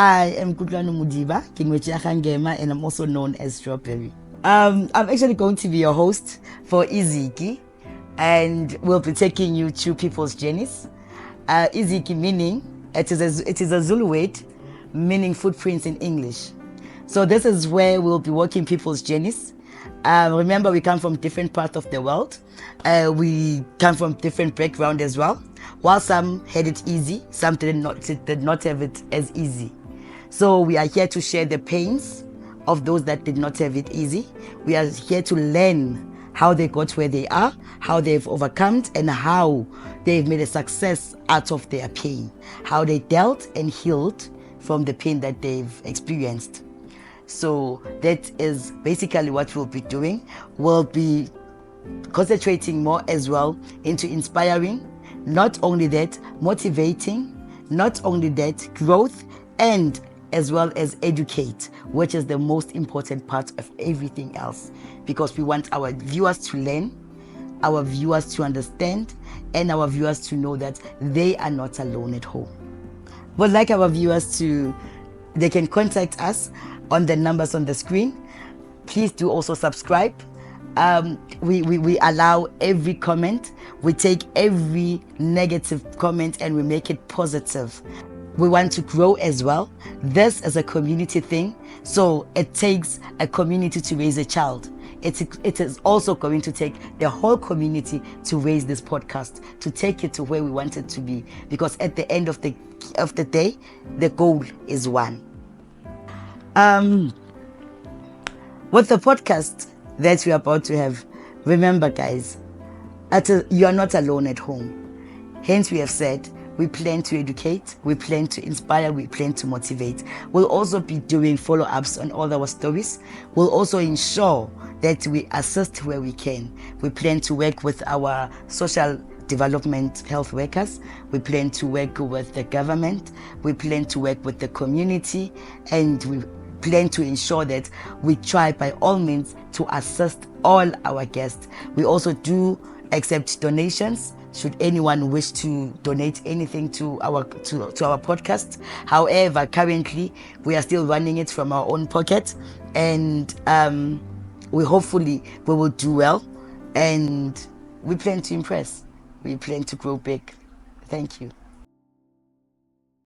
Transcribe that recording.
I am Kutlwano Mudiba, and I'm also known as Strawberry. I'm actually going to be your host for IZIGI, and we'll be taking you through people's journeys. IZIGI meaning, it is a Zulu word meaning footprints in English. So this is where we'll be walking people's journeys. Remember, we come from different parts of the world. We come from different background as well. While some had it easy, some did not have it as easy. So we are here to share the pains of those that did not have it easy. We are here to learn how they got where they are, how they've overcome, and how they've made a success out of their pain, how they dealt and healed from the pain that they've experienced. So that is basically what we'll be doing. We'll be concentrating more as well into inspiring, not only that, motivating, not only that, growth, and as well as educate, which is the most important part of everything else, because we want our viewers to learn, our viewers to understand, and our viewers to know that they are not alone at home. We'd like our viewers they can contact us on the numbers on the screen. Please do also subscribe. We allow every comment. We take every negative comment and we make it positive. We want to grow as well. This is a community thing, so it takes a community to raise a child. It is also going to take the whole community to raise this podcast, to take it to where we want it to be, because at the end of the day, the goal is one. With the podcast that we're about to have, remember guys, you are not alone at home. Hence we have said, we plan to educate, we plan to inspire, we plan to motivate. We'll also be doing follow-ups on all our stories. We'll also ensure that we assist where we can. We plan to work with our social development health workers. We plan to work with the government. We plan to work with the community, and we plan to ensure that we try by all means to assist all our guests. We also do accept donations should anyone wish to donate anything to our podcast. However, currently we are still running it from our own pocket, and we will do well, and we plan to impress. We plan to grow big. Thank you.